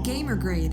gamer grade.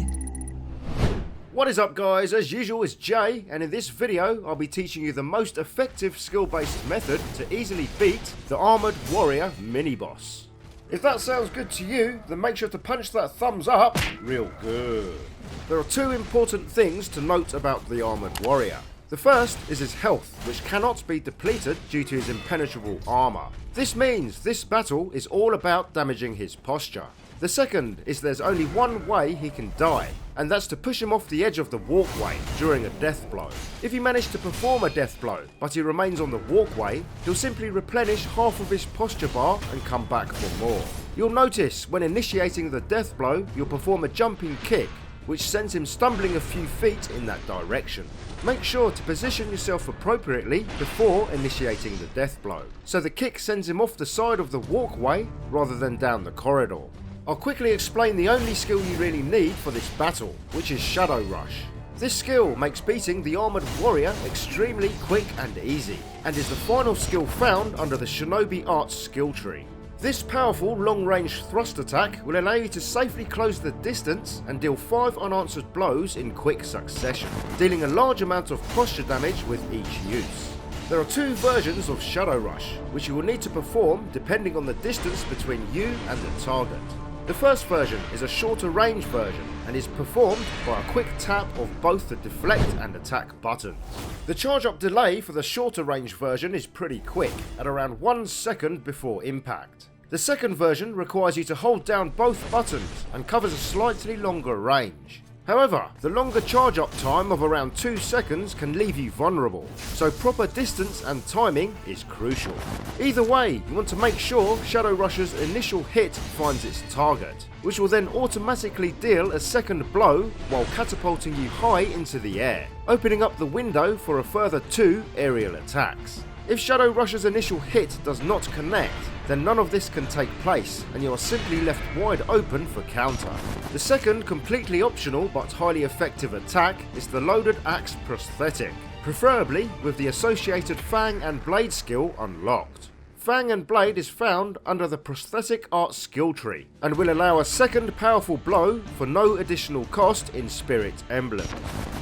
What is up guys, as usual it's Jay, and in this video I'll be teaching you the most effective skill-based method to easily beat the Armoured Warrior mini-boss. If that sounds good to you, then make sure to punch that thumbs up real good. There are two important things to note about the Armoured Warrior. The first is his health, which cannot be depleted due to his impenetrable armour. This means this battle is all about damaging his posture. The second is there's only one way he can die, and that's to push him off the edge of the walkway during a death blow. If you manage to perform a death blow, but he remains on the walkway, he'll simply replenish half of his posture bar and come back for more. You'll notice when initiating the death blow, you'll perform a jumping kick, which sends him stumbling a few feet in that direction. Make sure to position yourself appropriately before initiating the death blow, so the kick sends him off the side of the walkway rather than down the corridor. I'll quickly explain the only skill you really need for this battle, which is Shadow Rush. This skill makes beating the Armoured Warrior extremely quick and easy, and is the final skill found under the Shinobi Arts skill tree. This powerful long-range thrust attack will allow you to safely close the distance and deal 5 unanswered blows in quick succession, dealing a large amount of posture damage with each use. There are two versions of Shadow Rush, which you will need to perform depending on the distance between you and the target. The first version is a shorter range version and is performed by a quick tap of both the deflect and attack buttons. The charge up delay for the shorter range version is pretty quick, at around 1 second before impact. The second version requires you to hold down both buttons and covers a slightly longer range. However, the longer charge up time of around 2 seconds can leave you vulnerable, so proper distance and timing is crucial. Either way, you want to make sure Shadow Rush's initial hit finds its target, which will then automatically deal a second blow while catapulting you high into the air, opening up the window for a further 2 aerial attacks. If Shadow Rush's initial hit does not connect, then none of this can take place and you are simply left wide open for counter. The second completely optional but highly effective attack is the Loaded Axe Prosthetic, preferably with the associated Fang and Blade skill unlocked. Fang and Blade is found under the Prosthetic Art skill tree and will allow a second powerful blow for no additional cost in Spirit Emblem.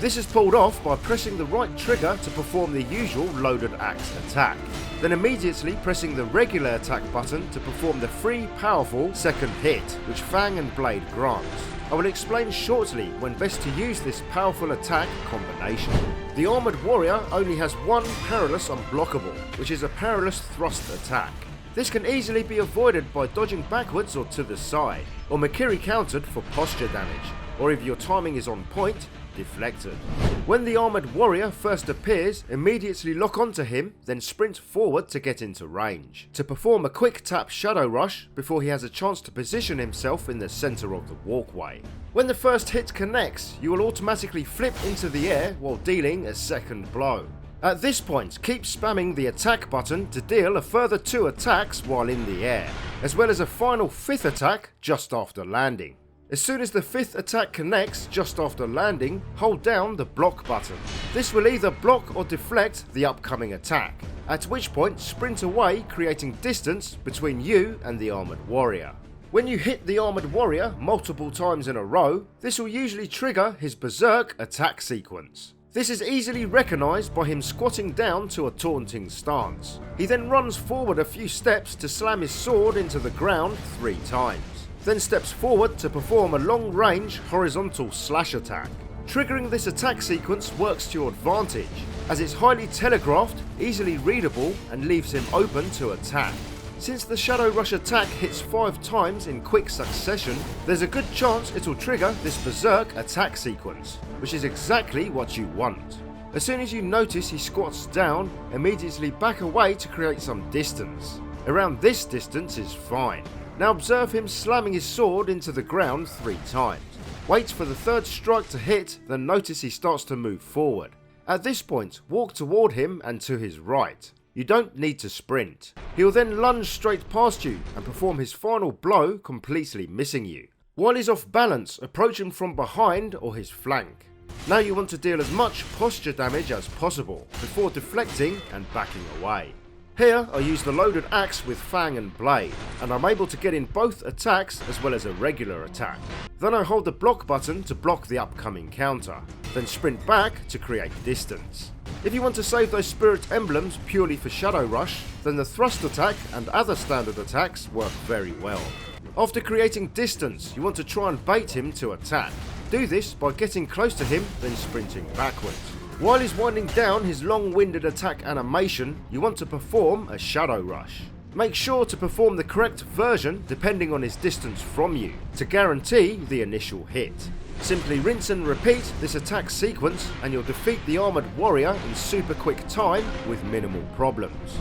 This is pulled off by pressing the right trigger to perform the usual Loaded Axe attack, then immediately pressing the regular attack button to perform the free powerful second hit which Fang and Blade grants. I will explain shortly when best to use this powerful attack combination. The Armoured Warrior only has one perilous unblockable, which is a perilous thrust attack. This can easily be avoided by dodging backwards or to the side, or Makiri countered for posture damage, or if your timing is on point, deflected. When the Armoured Warrior first appears, immediately lock onto him, then sprint forward to get into range, to perform a quick tap Shadow Rush before he has a chance to position himself in the centre of the walkway. When the first hit connects, you will automatically flip into the air while dealing a second blow. At this point, keep spamming the attack button to deal a further 2 attacks while in the air, as well as a final 5th attack just after landing. As soon as the 5th attack connects just after landing, hold down the block button. This will either block or deflect the upcoming attack, at which point sprint away, creating distance between you and the Armoured Warrior. When you hit the Armoured Warrior multiple times in a row, this will usually trigger his Berserk attack sequence. This is easily recognised by him squatting down to a taunting stance. He then runs forward a few steps to slam his sword into the ground 3 times. Then steps forward to perform a long-range horizontal slash attack. Triggering this attack sequence works to your advantage, as it's highly telegraphed, easily readable, and leaves him open to attack. Since the Shadow Rush attack hits 5 times in quick succession, there's a good chance it'll trigger this Berserk attack sequence, which is exactly what you want. As soon as you notice he squats down, immediately back away to create some distance. Around this distance is fine. Now observe him slamming his sword into the ground 3 times. Wait for the 3rd strike to hit, then notice he starts to move forward. At this point, walk toward him and to his right. You don't need to sprint. He will then lunge straight past you and perform his final blow, completely missing you. While he's off balance, approach him from behind or his flank. Now you want to deal as much posture damage as possible before deflecting and backing away. Here I use the loaded axe with fang and blade, and I'm able to get in both attacks as well as a regular attack. Then I hold the block button to block the upcoming counter, then sprint back to create distance. If you want to save those spirit emblems purely for Shadow Rush, then the thrust attack and other standard attacks work very well. After creating distance, you want to try and bait him to attack. Do this by getting close to him, then sprinting backwards. While he's winding down his long-winded attack animation, you want to perform a Shadow Rush. Make sure to perform the correct version depending on his distance from you, to guarantee the initial hit. Simply rinse and repeat this attack sequence and you'll defeat the armoured warrior in super quick time with minimal problems.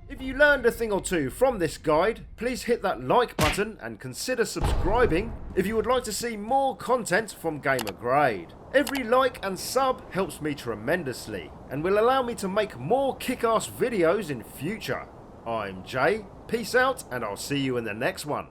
If you learned a thing or two from this guide, please hit that like button and consider subscribing if you would like to see more content from Gamer Grade. Every like and sub helps me tremendously and will allow me to make more kick-ass videos in future. I'm Jay, peace out, and I'll see you in the next one.